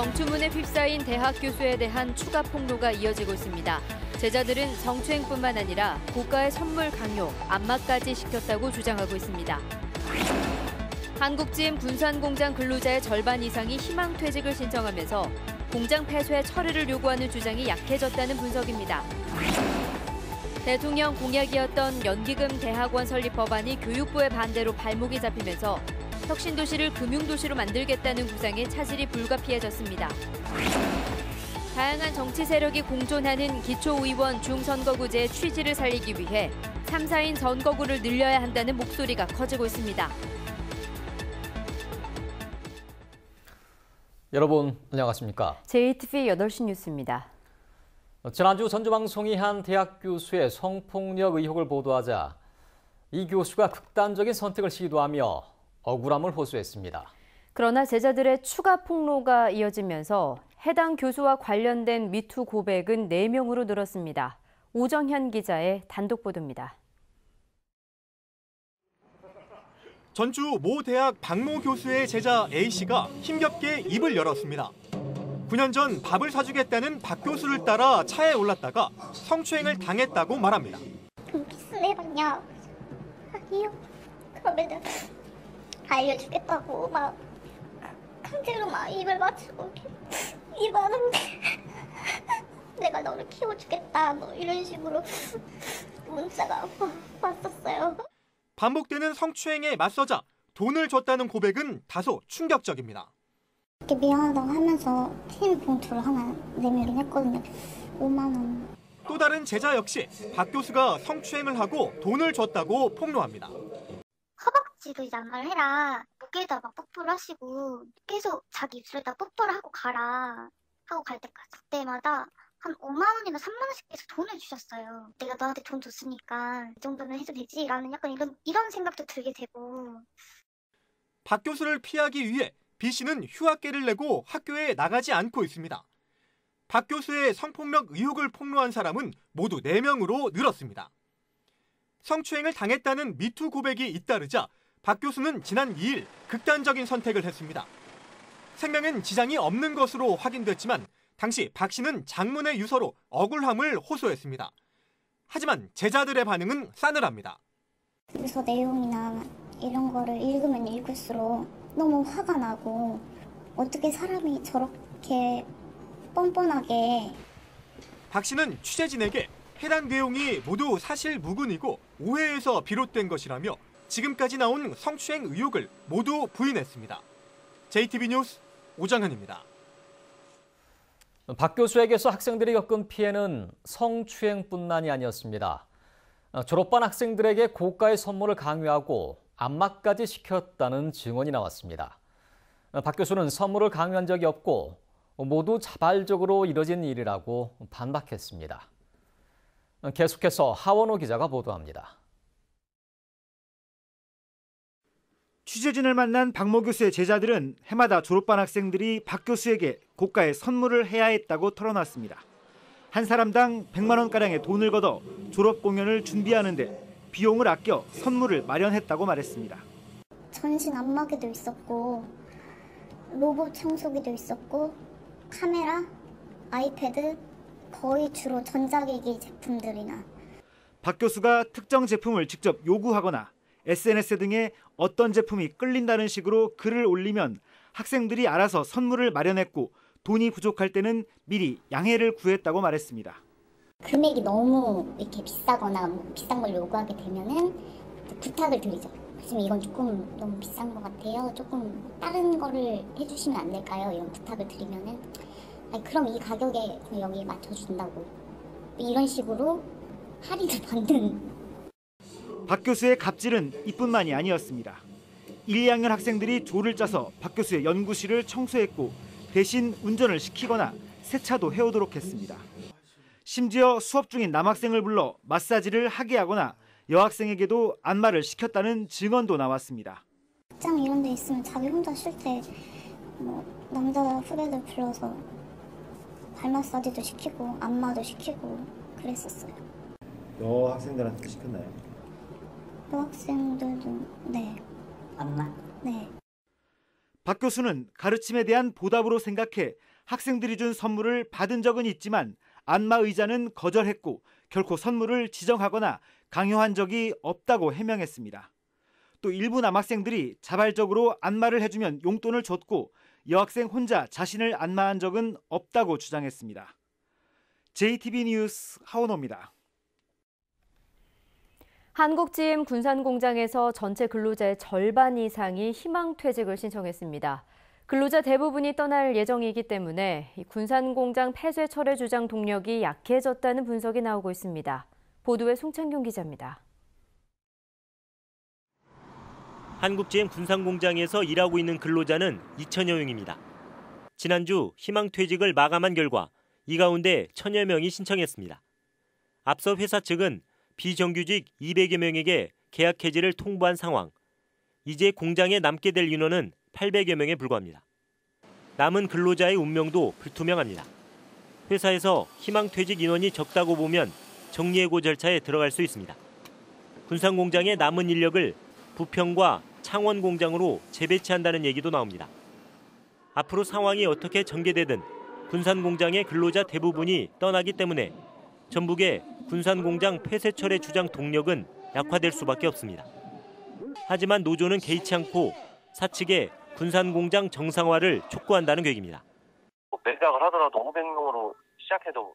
성추문에 휩싸인 대학 교수에 대한 추가 폭로가 이어지고 있습니다. 제자들은 성추행뿐만 아니라 고가의 선물 강요, 안마까지 시켰다고 주장하고 있습니다. 한국GM 군산공장 근로자의 절반 이상이 희망퇴직을 신청하면서 공장 폐쇄 처리를 요구하는 주장이 약해졌다는 분석입니다. 대통령 공약이었던 연기금 대학원 설립 법안이 교육부의 반대로 발목이 잡히면서 혁신도시를 금융도시로 만들겠다는 구상에 차질이 불가피해졌습니다. 다양한 정치 세력이 공존하는 기초의원 중선거구제의 취지를 살리기 위해 3, 4인 선거구를 늘려야 한다는 목소리가 커지고 있습니다. 여러분 안녕하십니까? JTV 8시 뉴스입니다. 지난주 전주방송이 한 대학 교수의 성폭력 의혹을 보도하자 이 교수가 극단적인 선택을 시도하며 억울함을 호소했습니다. 그러나 제자들의 추가 폭로가 이어지면서 해당 교수와 관련된 미투 고백은 4명으로 늘었습니다. 오정현 기자의 단독 보도입니다. 전주 모 대학 박모 교수의 제자 A씨가 힘겹게 입을 열었습니다. 9년 전 밥을 사주겠다는 박 교수를 따라 차에 올랐다가 성추행을 당했다고 말합니다. 키스해봤냐? 아니요. 그러면 알려주겠다고 막 강제로 막 입을 맞추고 입안으로 내가 너를 키워주겠다 뭐 이런 식으로 문자가 왔었어요. 반복되는 성추행에 맞서자 돈을 줬다는 고백은 다소 충격적입니다. 이렇게 미안하다고 하면서 팀 봉투를 하나 내밀긴 했거든요. 5만 원. 또 다른 제자 역시 박 교수가 성추행을 하고 돈을 줬다고 폭로합니다. 허벅지도 양말 해라. 목에다 막 뽀뽀를 하시고 계속 자기 입술에다 뽀뽀를 하고 가라 하고 갈 때까지 그때마다 한 5만 원이나 3만 원씩 계속 돈을 주셨어요. 내가 너한테 돈 줬으니까 이 정도는 해도 되지? 라는 약간 이런 생각도 들게 되고. 박 교수를 피하기 위해 B씨는 휴학계를 내고 학교에 나가지 않고 있습니다. 박 교수의 성폭력 의혹을 폭로한 사람은 모두 4명으로 늘었습니다. 성추행을 당했다는 미투 고백이 잇따르자 박 교수는 지난 2일 극단적인 선택을 했습니다. 생명엔 지장이 없는 것으로 확인됐지만 당시 박 씨는 장문의 유서로 억울함을 호소했습니다. 하지만 제자들의 반응은 싸늘합니다. 유서 내용이나 이런 거를 읽으면 읽을수록 너무 화가 나고 어떻게 사람이 저렇게 뻔뻔하게. 박 씨는 취재진에게 해당 내용이 모두 사실 무근이고 오해에서 비롯된 것이라며 지금까지 나온 성추행 의혹을 모두 부인했습니다. JTB 뉴스 오정현입니다. 박 교수에게서 학생들이 겪은 피해는 성추행뿐만이 아니었습니다. 졸업반 학생들에게 고가의 선물을 강요하고 안마까지 시켰다는 증언이 나왔습니다. 박 교수는 선물을 강요한 적이 없고 모두 자발적으로 이뤄진 일이라고 반박했습니다. 계속해서 하원호 기자가 보도합니다. 취재진을 만난 박모 교수의 제자들은 해마다 졸업반 학생들이 박 교수에게 고가의 선물을 해야 했다고 털어놨습니다. 한 사람당 100만 원가량의 돈을 걷어 졸업 공연을 준비하는데 비용을 아껴 선물을 마련했다고 말했습니다. 전신 안마기도 있었고 로봇 청소기도 있었고 카메라, 아이패드, 거의 주로 전자기기 제품들이나. 박 교수가 특정 제품을 직접 요구하거나 SNS 등에 어떤 제품이 끌린다는 식으로 글을 올리면 학생들이 알아서 선물을 마련했고 돈이 부족할 때는 미리 양해를 구했다고 말했습니다. 금액이 너무 이렇게 비싸거나 비싼 걸 요구하게 되면은 부탁을 드리죠. 선생님 이건 조금 너무 비싼 것 같아요. 조금 다른 거를 해주시면 안 될까요? 이런 부탁을 드리면은 아니, 그럼 이 가격에 여기 맞춰준다고 이런 식으로 할인을 받는. 박 교수의 갑질은 이뿐만이 아니었습니다. 1, 2학년 학생들이 조를 짜서 박 교수의 연구실을 청소했고 대신 운전을 시키거나 세차도 해오도록 했습니다. 심지어 수업 중인 남학생을 불러 마사지를 하게 하거나 여학생에게도 안마를 시켰다는 증언도 나왔습니다. 직장 이런 데 있으면 자기 혼자 쉴 때 남자 후배들 불러서 발 마사지도 시키고 안마도 시키고 그랬었어요. 여학생들한테 시켰나요? 여학생들도 네. 안마? 네. 박 교수는 가르침에 대한 보답으로 생각해 학생들이 준 선물을 받은 적은 있지만 안마 의자는 거절했고 결코 선물을 지정하거나 강요한 적이 없다고 해명했습니다. 또 일부 남학생들이 자발적으로 안마를 해주면 용돈을 줬고 여학생 혼자 자신을 안마한 적은 없다고 주장했습니다. JTB 뉴스 하원호입니다. 한국GM 군산공장에서 전체 근로자의 절반 이상이 희망퇴직을 신청했습니다. 근로자 대부분이 떠날 예정이기 때문에 군산공장 폐쇄 철회 주장 동력이 약해졌다는 분석이 나오고 있습니다. 보도에 송창균 기자입니다. 한국GM 군산공장에서 일하고 있는 근로자는 2천여 명입니다. 지난주 희망퇴직을 마감한 결과 이 가운데 1,000여 명이 신청했습니다. 앞서 회사 측은 비정규직 200여 명에게 계약 해지를 통보한 상황. 이제 공장에 남게 될 인원은 800여 명에 불과합니다. 남은 근로자의 운명도 불투명합니다. 회사에서 희망퇴직 인원이 적다고 보면 정리해고 절차에 들어갈 수 있습니다. 군산공장의 남은 인력을 부평과 창원 공장으로 재배치한다는 얘기도 나옵니다. 앞으로 상황이 어떻게 전개되든 군산공장의 근로자 대부분이 떠나기 때문에 전북의 군산공장 폐쇄 철회 주장 동력은 약화될 수밖에 없습니다. 하지만 노조는 개의치 않고 사측의 군산공장 정상화를 촉구한다는 계획입니다. 매각을 하더라도 500명으로 시작해도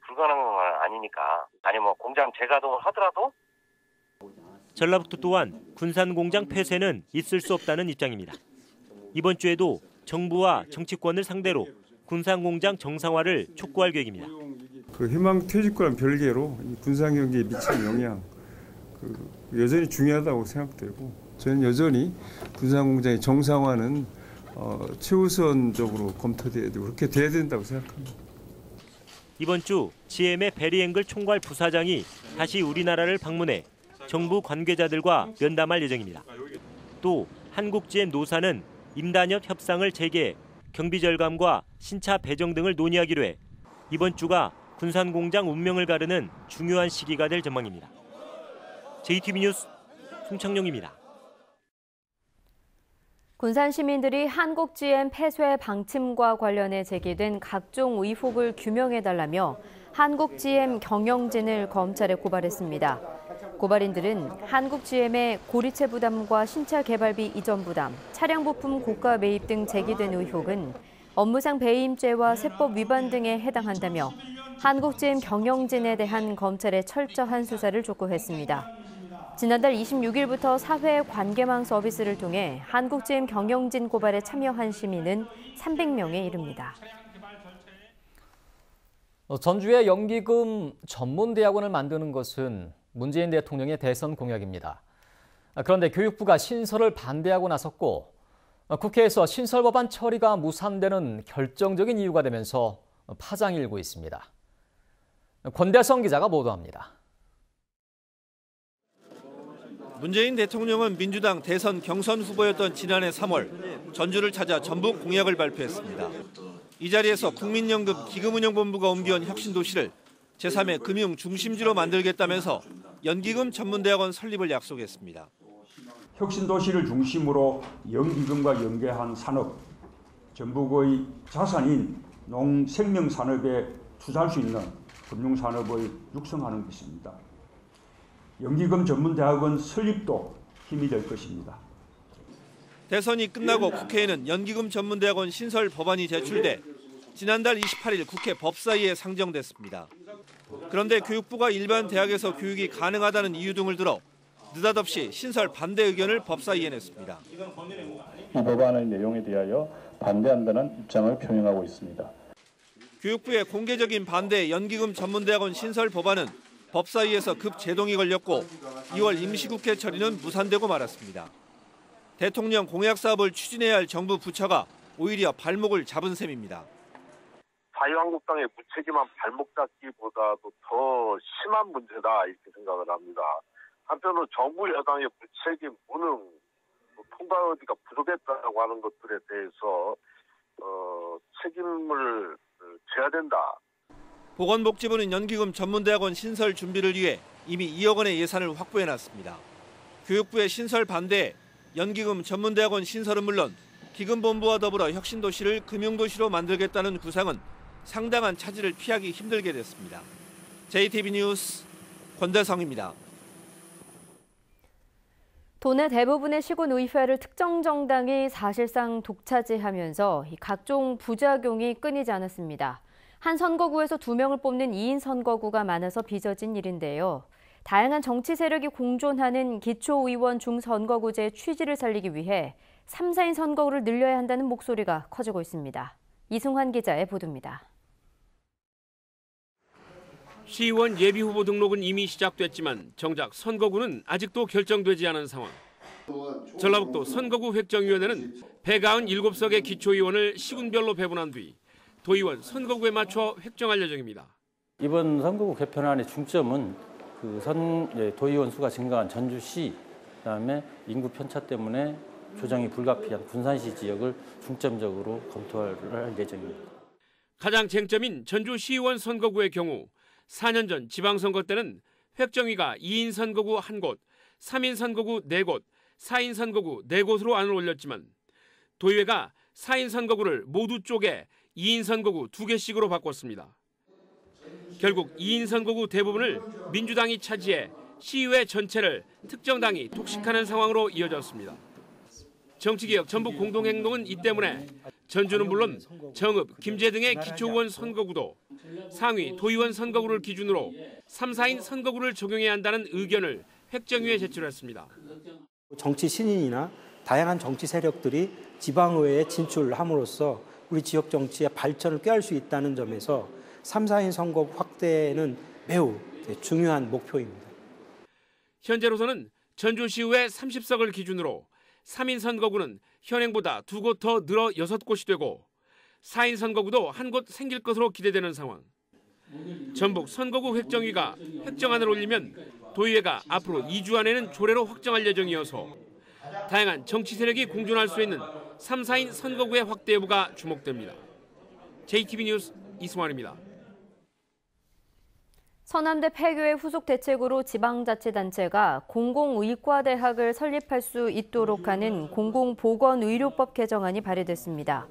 불가능한 건 아니니까. 아니 공장 재가동을 하더라도. 전라북도 또한 군산공장 폐쇄는 있을 수 없다는 입장입니다. 이번 주에도 정부와 정치권을 상대로 군산공장 정상화를 촉구할 계획입니다. 그 희망퇴직과는 별개로 군산 경기에 미치는 영향 여전히 중요하다고 생각되고 저는 여전히 군산공장의 정상화는 최우선적으로 검토돼야 되고 그렇게 돼야 된다고 생각합니다. 이번 주 GM의 베리앵글 총괄 부사장이 다시 우리나라를 방문해 정부 관계자들과 면담할 예정입니다. 또 한국GM 노사는 임단협 협상을 재개해 경비 절감과 신차 배정 등을 논의하기로 해 이번 주가 군산공장 운명을 가르는 중요한 시기가 될 전망입니다. JTB 뉴스 송창용입니다. 군산 시민들이 한국GM 폐쇄 방침과 관련해 제기된 각종 의혹을 규명해달라며 한국GM 경영진을 검찰에 고발했습니다. 고발인들은 한국GM의 고리체 부담과 신차 개발비 이전 부담, 차량 부품 고가 매입 등 제기된 의혹은 업무상 배임죄와 세법 위반 등에 해당한다며 한국GM 경영진에 대한 검찰의 철저한 수사를 촉구했습니다. 지난달 26일부터 사회 관계망 서비스를 통해 한국GM 경영진 고발에 참여한 시민은 300명에 이릅니다. 전주에 연기금 전문대학원을 만드는 것은 문재인 대통령의 대선 공약입니다. 그런데 교육부가 신설을 반대하고 나섰고 국회에서 신설법안 처리가 무산되는 결정적인 이유가 되면서 파장이 일고 있습니다. 권대성 기자가 보도합니다. 문재인 대통령은 민주당 대선 경선 후보였던 지난해 3월 전주를 찾아 전북 공약을 발표했습니다. 이 자리에서 국민연금 기금운용본부가 옮겨온 혁신도시를 제3의 금융 중심지로 만들겠다면서 연기금 전문대학원 설립을 약속했습니다. 혁신도시를 중심으로 연기금과 연계한 산업, 전북의 자산인 농생명산업에 투자할 수 있는 금융산업을 육성하는 것입니다. 연기금 전문대학원 설립도 힘이 될 것입니다. 대선이 끝나고 국회에는 연기금 전문대학원 신설 법안이 제출돼 지난달 28일 국회 법사위에 상정됐습니다. 그런데 교육부가 일반 대학에서 교육이 가능하다는 이유 등을 들어 느닷없이 신설 반대 의견을 법사위에 냈습니다. 이 법안의 내용에 대하여 반대한다는 입장을 표명하고 있습니다. 교육부의 공개적인 반대 연기금 전문대학원 신설 법안은 법사위에서 급 제동이 걸렸고 2월 임시국회 처리는 무산되고 말았습니다. 대통령 공약 사업을 추진해야 할 정부 부처가 오히려 발목을 잡은 셈입니다. 자유한국당의 무책임한 발목 잡기보다도 더 심한 문제다 이렇게 생각을 합니다. 한편으로 정부 여당의 무책임, 무능, 통과 의지가 부족했다고 하는 것들에 대해서 책임을 져야 된다. 보건복지부는 연기금 전문대학원 신설 준비를 위해 이미 2억 원의 예산을 확보해놨습니다. 교육부의 신설 반대에 연기금 전문대학원 신설은 물론 기금본부와 더불어 혁신도시를 금융도시로 만들겠다는 구상은 상당한 차질을 피하기 힘들게 됐습니다. JTB 뉴스 권대성입니다. 도내 대부분의 시군의회를 특정 정당이 사실상 독차지하면서 각종 부작용이 끊이지 않았습니다. 한 선거구에서 2명을 뽑는 2인 선거구가 많아서 빚어진 일인데요. 다양한 정치 세력이 공존하는 기초의원 중선거구제의 취지를 살리기 위해 3, 4인 선거구를 늘려야 한다는 목소리가 커지고 있습니다. 이승환 기자의 보도입니다. 시의원 예비후보 등록은 이미 시작됐지만 정작 선거구는 아직도 결정되지 않은 상황. 전라북도 선거구 획정위원회는 197석의 기초의원을 시군별로 배분한 뒤 도의원 선거구에 맞춰 획정할 예정입니다. 이번 선거구 개편안의 중점은 도의원 수가 증가한 전주시, 그다음에 인구 편차 때문에 조정이 불가피한 군산시 지역을 중점적으로 검토할 예정입니다. 가장 쟁점인 전주시의원 선거구의 경우 4년 전 지방선거 때는 획정위가 2인 선거구 1곳, 3인 선거구 4곳, 4인 선거구 4곳으로 안을 올렸지만 도의회가 4인 선거구를 모두 쪼개 2인 선거구 2개씩으로 바꿨습니다. 결국 2인 선거구 대부분을 민주당이 차지해 시의회 전체를 특정 당이 독식하는 상황으로 이어졌습니다. 정치개혁 전북 공동행동은 이 때문에 전주는 물론 정읍, 김제 등의 기초의원 선거구도 상위 도의원 선거구를 기준으로 3, 4인 선거구를 적용해야 한다는 의견을 획정위에 제출했습니다. 정치 신인이나 다양한 정치 세력들이 지방의회에 진출함으로써 우리 지역 정치의 발전을 꾀할 수 있다는 점에서 3, 4인 선거구 확대는 매우 중요한 목표입니다. 현재로서는 전주시의회 30석을 기준으로 3인 선거구는 현행보다 2곳 더 늘어 6곳이 되고 4인 선거구도 1곳 생길 것으로 기대되는 상황. 전북 선거구 획정위가 획정안을 올리면 도의회가 앞으로 2주 안에는 조례로 확정할 예정이어서 다양한 정치 세력이 공존할 수 있는 3, 4인 선거구의 확대 여부가 주목됩니다. JTB 뉴스 이승환입니다. 서남대 폐교의 후속 대책으로 지방자치단체가 공공의과대학을 설립할 수 있도록 하는 공공보건의료법 개정안이 발의됐습니다.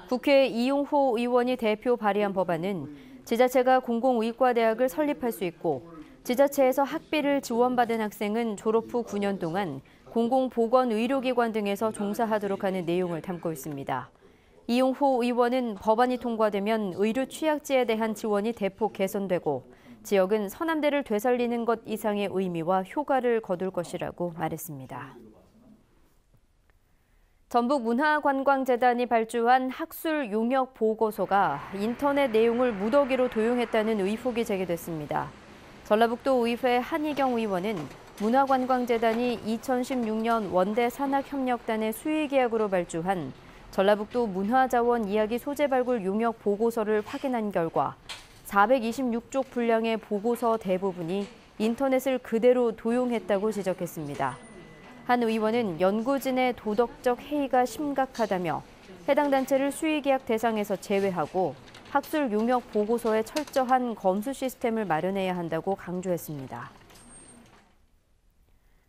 국회 이용호 의원이 대표 발의한 법안은 지자체가 공공의과대학을 설립할 수 있고 지자체에서 학비를 지원받은 학생은 졸업 후 9년 동안 공공보건의료기관 등에서 종사하도록 하는 내용을 담고 있습니다. 이용호 의원은 법안이 통과되면 의료 취약지에 대한 지원이 대폭 개선되고 지역은 서남대를 되살리는 것 이상의 의미와 효과를 거둘 것이라고 말했습니다. 전북문화관광재단이 발주한 학술 용역 보고서가 인터넷 내용을 무더기로 도용했다는 의혹이 제기됐습니다. 전라북도 의회 한희경 의원은 문화관광재단이 2016년 원대 산학협력단의 수의계약으로 발주한 전라북도 문화자원 이야기 소재 발굴 용역 보고서를 확인한 결과 426쪽 분량의 보고서 대부분이 인터넷을 그대로 도용했다고 지적했습니다. 한 의원은 연구진의 도덕적 해이가 심각하다며 해당 단체를 수의계약 대상에서 제외하고 학술 용역 보고서에 철저한 검수 시스템을 마련해야 한다고 강조했습니다.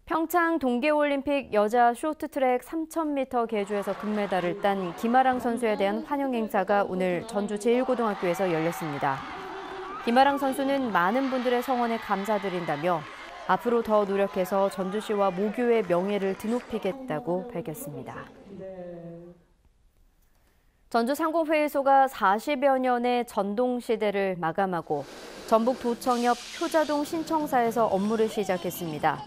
평창 동계올림픽 여자 쇼트트랙 3000m 계주에서 금메달을 딴 김아랑 선수에 대한 환영 행사가 오늘 전주 제1고등학교에서 열렸습니다. 김아랑 선수는 많은 분들의 성원에 감사드린다며 앞으로 더 노력해서 전주시와 모교의 명예를 드높이겠다고 밝혔습니다. 전주상공회의소가 40여 년의 전동시대를 마감하고 전북도청 옆 효자동 신청사에서 업무를 시작했습니다.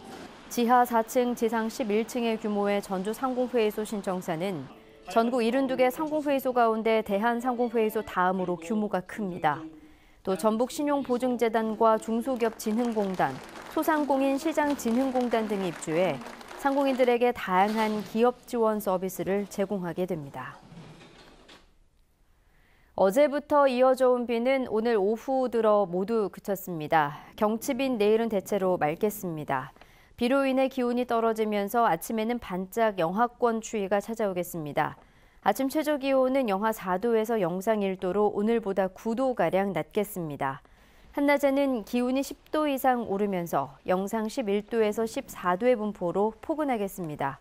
지하 4층, 지상 11층의 규모의 전주상공회의소 신청사는 전국 72개 상공회의소 가운데 대한상공회의소 다음으로 규모가 큽니다. 또 전북신용보증재단과 중소기업진흥공단, 소상공인 시장진흥공단 등이 입주해 상공인들에게 다양한 기업 지원 서비스를 제공하게 됩니다. 어제부터 이어져 온 비는 오늘 오후 들어 모두 그쳤습니다. 경치빈 내일은 대체로 맑겠습니다. 비로 인해 기온이 떨어지면서 아침에는 반짝 영하권 추위가 찾아오겠습니다. 아침 최저 기온은 영하 4도에서 영상 1도로 오늘보다 9도가량 낮겠습니다. 한낮에는 기온이 10도 이상 오르면서 영상 11도에서 14도의 분포로 포근하겠습니다.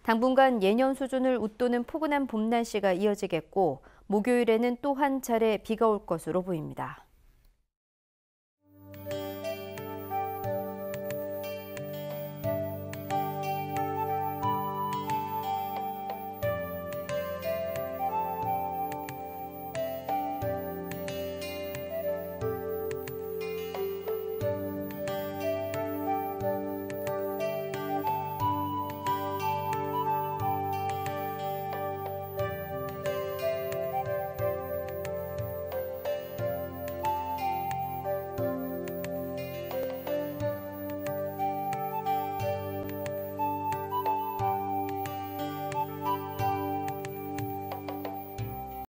당분간 예년 수준을 웃도는 포근한 봄 날씨가 이어지겠고 목요일에는 또 한 차례 비가 올 것으로 보입니다.